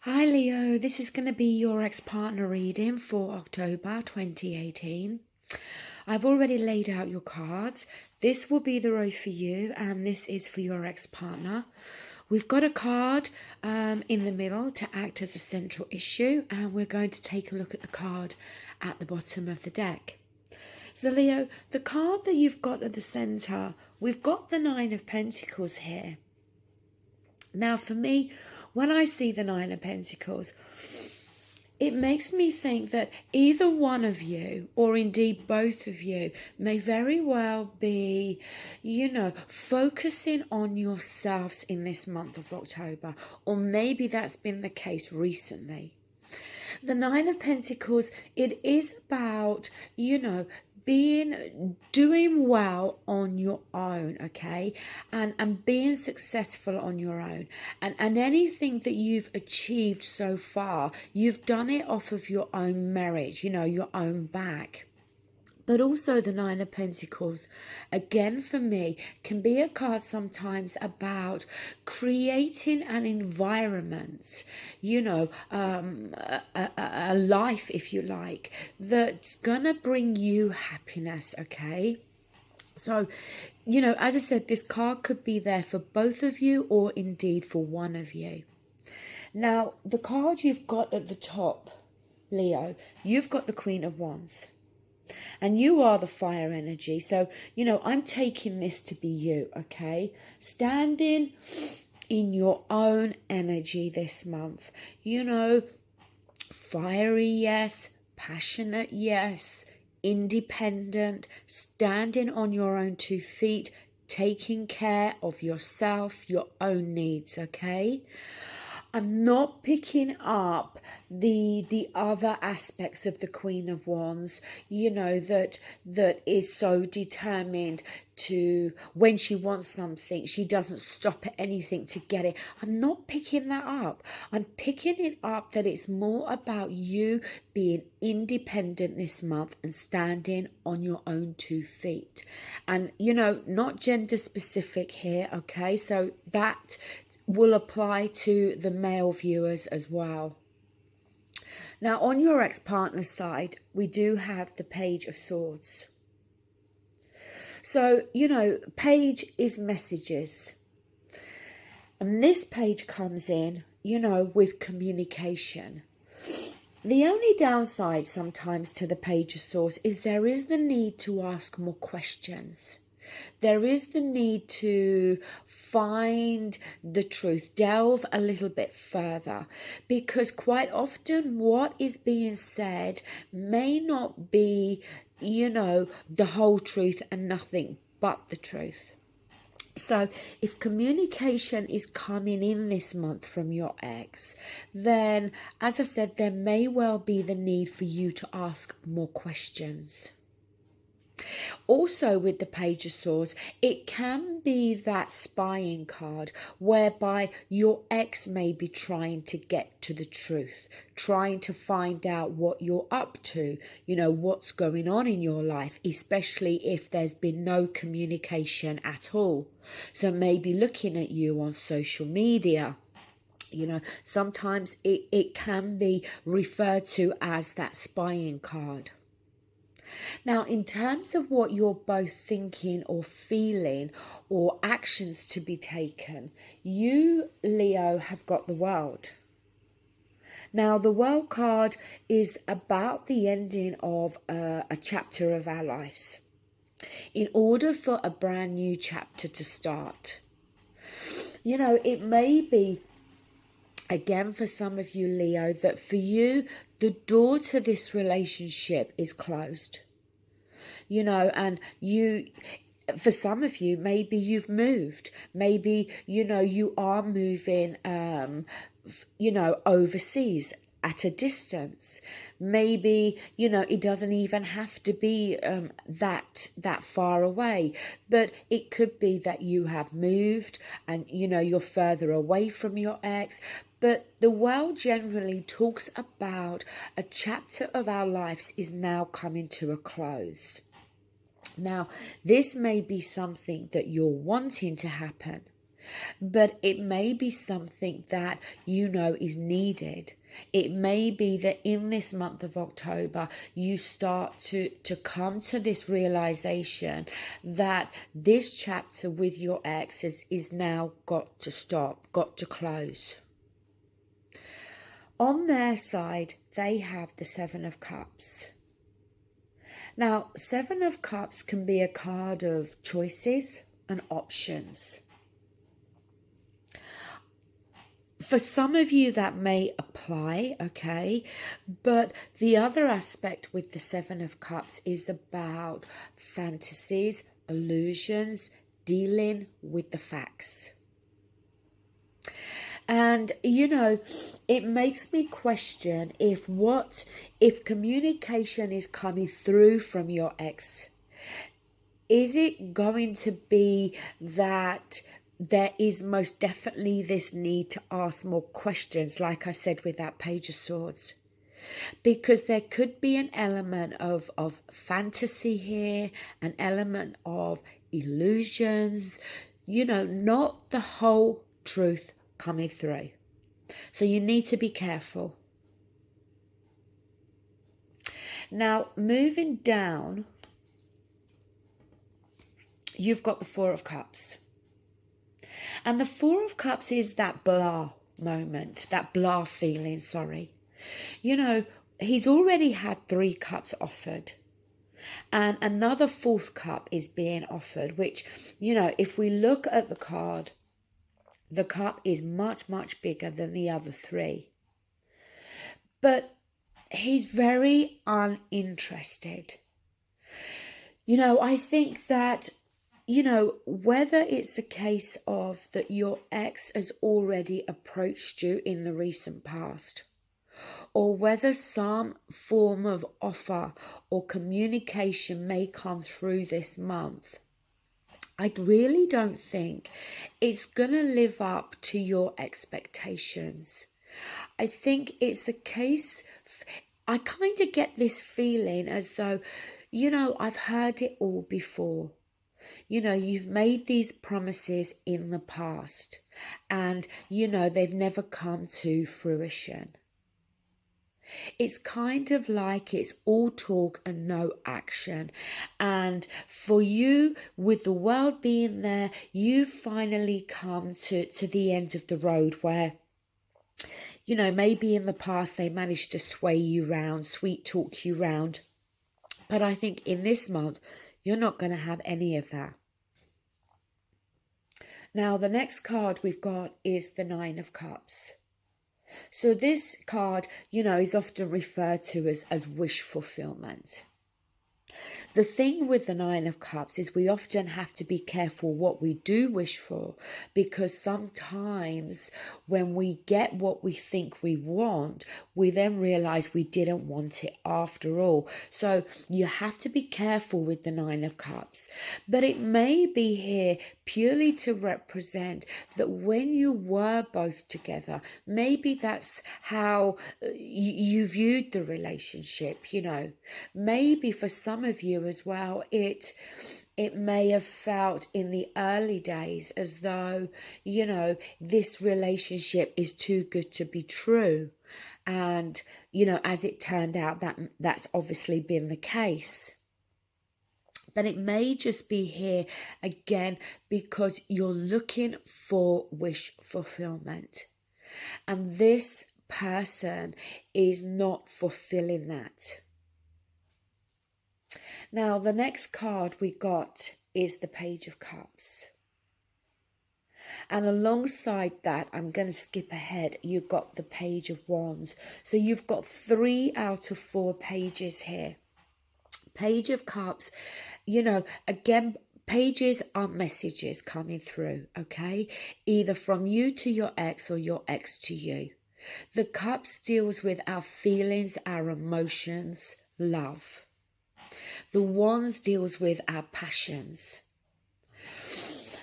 Hi Leo, this is going to be your ex-partner reading for October 2018. I've already laid out your cards. This will be the row for you and this is for your ex-partner. We've got a card in the middle to act as a central issue, and we're going to take a look at the card at the bottom of the deck. So Leo, the card that you've got at the centre, we've got the Nine of Pentacles here. Now for me, when I see the Nine of Pentacles, it makes me think that either one of you, or indeed both of you, may very well be, focusing on yourselves in this month of October. Or maybe that's been the case recently. The Nine of Pentacles, it is about, doing well on your own, okay, and being successful on your own, and anything that you've achieved so far, you've done it off of your own merit, your own back. But also the Nine of Pentacles, again for me, can be a card sometimes about creating an environment, a life, if you like, that's gonna bring you happiness, okay? So, as I said, this card could be there for both of you or indeed for one of you. Now, the card you've got at the top, Leo, you've got the Queen of Wands. And you are the fire energy. So, I'm taking this to be you, okay? Standing in your own energy this month. Fiery, yes. Passionate, yes. Independent. Standing on your own 2 feet. Taking care of yourself, your own needs, okay? I'm not picking up the other aspects of the Queen of Wands, that is so determined to, when she wants something, she doesn't stop at anything to get it. I'm not picking that up. I'm picking it up that it's more about you being independent this month and standing on your own 2 feet. And, not gender specific here, okay? So that will apply to the male viewers as well. Now, on your ex-partner's side, we do have the Page of Swords. So, page is messages. And this page comes in, with communication. The only downside sometimes to the Page of Swords is there is the need to ask more questions. There is the need to find the truth, delve a little bit further, because quite often what is being said may not be, the whole truth and nothing but the truth. So if communication is coming in this month from your ex, then, as I said, there may well be the need for you to ask more questions. Also with the Page of Swords, it can be that spying card whereby your ex may be trying to get to the truth, trying to find out what you're up to, what's going on in your life, especially if there's been no communication at all. So maybe looking at you on social media. Sometimes it can be referred to as that spying card. Now, in terms of what you're both thinking or feeling or actions to be taken, you, Leo, have got the World. Now, the World card is about the ending of a chapter of our lives in order for a brand new chapter to start. It may be, again, for some of you, Leo, that for you, the door to this relationship is closed. And for some of you, maybe you've moved. Maybe, you are moving, overseas at a distance. Maybe, it doesn't even have to be that far away. But it could be that you have moved and, you're further away from your ex. But the World generally talks about a chapter of our lives is now coming to a close. Now, this may be something that you're wanting to happen. but it may be something that you know is needed. It may be that in this month of October, you start to come to this realization that this chapter with your ex is now got to stop, got to close. On their side, they have the Seven of Cups. Now, Seven of Cups can be a card of choices and options. For some of you that may apply, okay, but the other aspect with the Seven of Cups is about fantasies, illusions, dealing with the facts. And, you know, it makes me question if communication is coming through from your ex, is it going to be that there is most definitely this need to ask more questions, like I said with that Page of Swords? Because there could be an element of fantasy here, an element of illusions, you know, not the whole truth coming through. So you need to be careful. Now, moving down, you've got the Four of Cups. And the Four of Cups is that blah moment, that blah feeling, sorry. You know, he's already had 3 cups offered. And another 4th cup is being offered, which, you know, if we look at the card, the cup is much, much bigger than the other 3. But he's very uninterested. You know, I think that, you know, whether it's a case of that your ex has already approached you in the recent past, or whether some form of offer or communication may come through this month, I really don't think it's going to live up to your expectations. I think it's a case, I kind of get this feeling as though, you know, I've heard it all before. You know, you've made these promises in the past and, you know, they've never come to fruition. It's kind of like it's all talk and no action. And for you, with the world being there, you've finally come to the end of the road where, you know, maybe in the past they managed to sway you round, sweet talk you round. But I think in this month, you're not going to have any of that. Now, the next card we've got is the Nine of Cups. So this card, you know, is often referred to as wish fulfillment. The thing with the Nine of Cups is we often have to be careful what we do wish for, because sometimes when we get what we think we want, we then realize we didn't want it after all. So you have to be careful with the Nine of Cups. But it may be here purely to represent that when you were both together, maybe that's how you viewed the relationship, you know. Maybe for some of you as well, it may have felt in the early days as though, you know, this relationship is too good to be true. And, you know, as it turned out, that's obviously been the case. But it may just be here again because you're looking for wish fulfillment. And this person is not fulfilling that. Now, the next card we got is the Page of Cups. And alongside that, I'm going to skip ahead, you've got the Page of Wands. So you've got 3 out of 4 pages here. Page of Cups, you know, again, pages are messages coming through, okay? Either from you to your ex or your ex to you. The Cups deals with our feelings, our emotions, love. The Wands deals with our passions.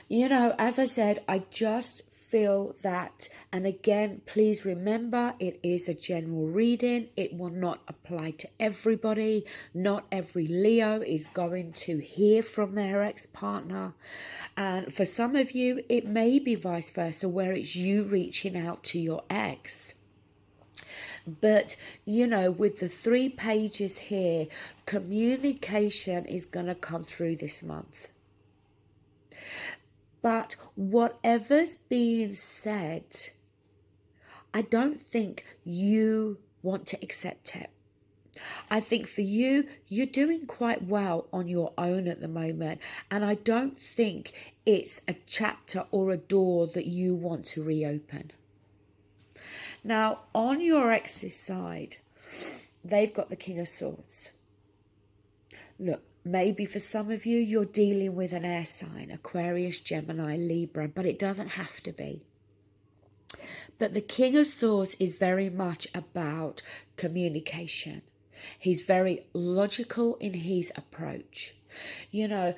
You know, as I said, I just feel that, and again, please remember, it is a general reading. It will not apply to everybody. Not every Leo is going to hear from their ex-partner. And for some of you, it may be vice versa, where it's you reaching out to your ex. But, you know, with the 3 pages here, communication is going to come through this month. But whatever's being said, I don't think you want to accept it. I think for you, you're doing quite well on your own at the moment. And I don't think it's a chapter or a door that you want to reopen. Now, on your ex's side, they've got the King of Swords. Look, maybe for some of you, you're dealing with an air sign, Aquarius, Gemini, Libra, but it doesn't have to be. But the King of Swords is very much about communication. He's very logical in his approach. You know,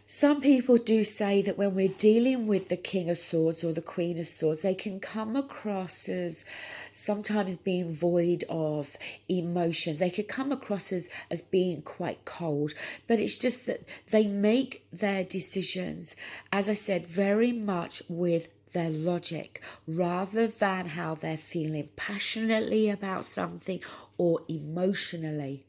some people do say that when we're dealing with the King of Swords or the Queen of Swords, they can come across as sometimes being void of emotions. They could come across as being quite cold. But it's just that they make their decisions, as I said, very much with their logic rather than how they're feeling passionately about something or emotionally.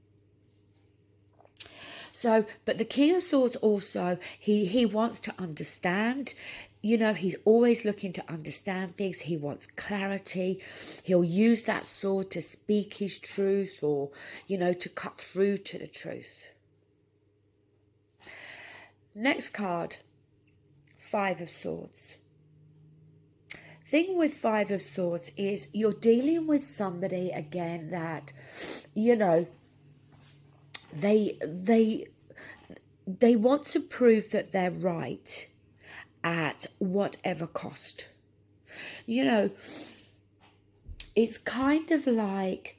So, but the King of Swords also, he wants to understand. You know, he's always looking to understand things. He wants clarity. He'll use that sword to speak his truth or, you know, to cut through to the truth. Next card, 5 of Swords. Thing with 5 of Swords is you're dealing with somebody, again, that, you know, they want to prove that they're right at whatever cost. You know, it's kind of like,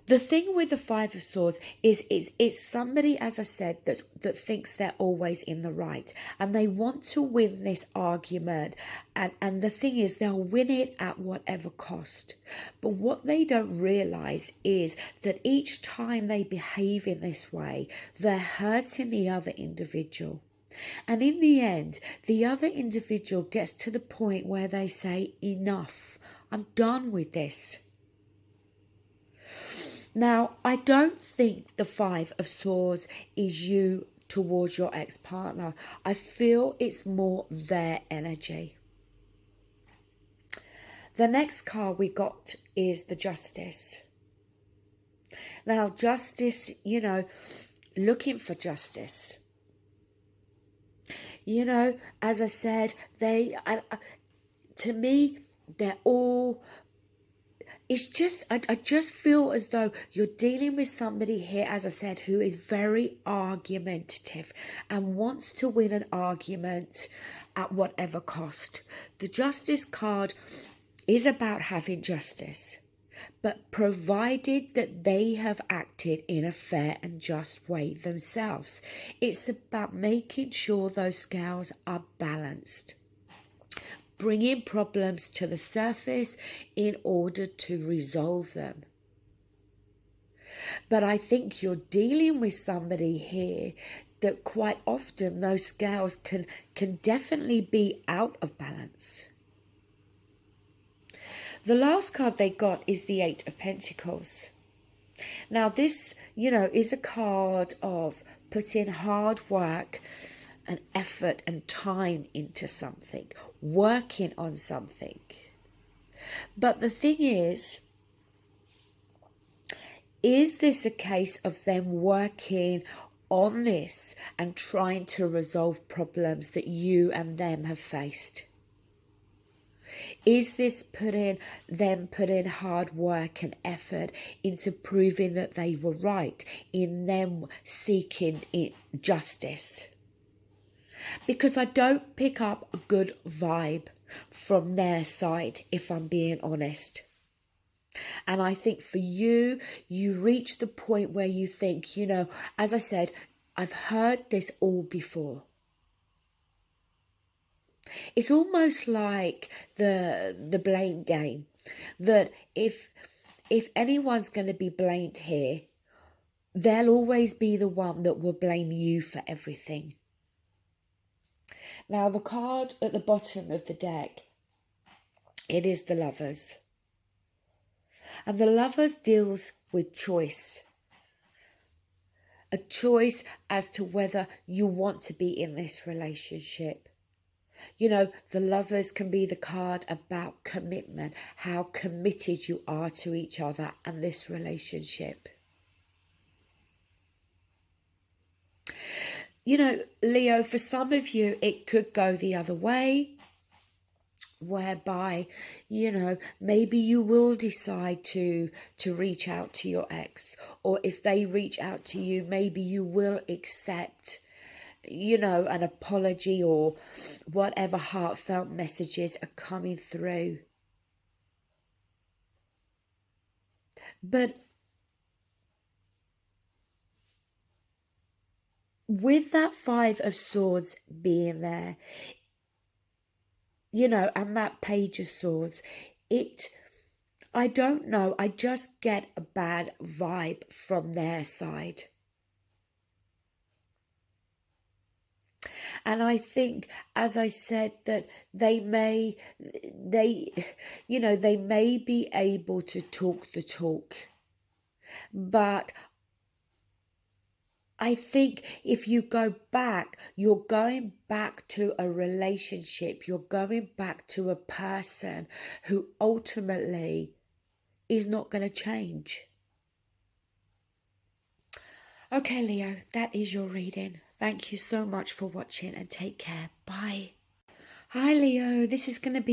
the thing with the 5 of Swords is it's somebody, as I said, that thinks they're always in the right. And they want to win this argument. And the thing is, they'll win it at whatever cost. But what they don't realise is that each time they behave in this way, they're hurting the other individual. And in the end, the other individual gets to the point where they say, enough, I'm done with this. Now, I don't think the 5 of Swords is you towards your ex-partner. I feel it's more their energy. The next card we got is the Justice. Now, Justice, you know, looking for justice. You know, as I said, to me, they're all... It's just, I just feel as though you're dealing with somebody here, as I said, who is very argumentative and wants to win an argument at whatever cost. The Justice card is about having justice, but provided that they have acted in a fair and just way themselves. It's about making sure those scales are balanced, bringing problems to the surface in order to resolve them. But I think you're dealing with somebody here that quite often those scales can definitely be out of balance. The last card they got is the 8 of Pentacles. Now this, you know, is a card of putting hard work and effort and time into something, working on something. But the thing is this a case of them working on this and trying to resolve problems that you and them have faced? Is this putting hard work and effort into proving that they were right, in them seeking justice? Because I don't pick up a good vibe from their side, if I'm being honest. And I think for you, you reach the point where you think, you know, as I said, I've heard this all before. It's almost like the blame game, that if anyone's going to be blamed here, they'll always be the one that will blame you for everything. Now, the card at the bottom of the deck, it is the Lovers. And the Lovers deals with choice. A choice as to whether you want to be in this relationship. You know, the Lovers can be the card about commitment, how committed you are to each other and this relationship. You know, Leo, for some of you, it could go the other way, whereby, you know, maybe you will decide to reach out to your ex, or if they reach out to you, maybe you will accept, you know, an apology or whatever heartfelt messages are coming through. But with that Five of Swords being there, you know, and that Page of Swords, I don't know, I just get a bad vibe from their side. And I think, as I said, that they may be able to talk the talk, but I think if you go back, you're going back to a relationship. You're going back to a person who ultimately is not going to change. Okay, Leo, that is your reading. Thank you so much for watching and take care. Bye. Hi, Leo. This is going to be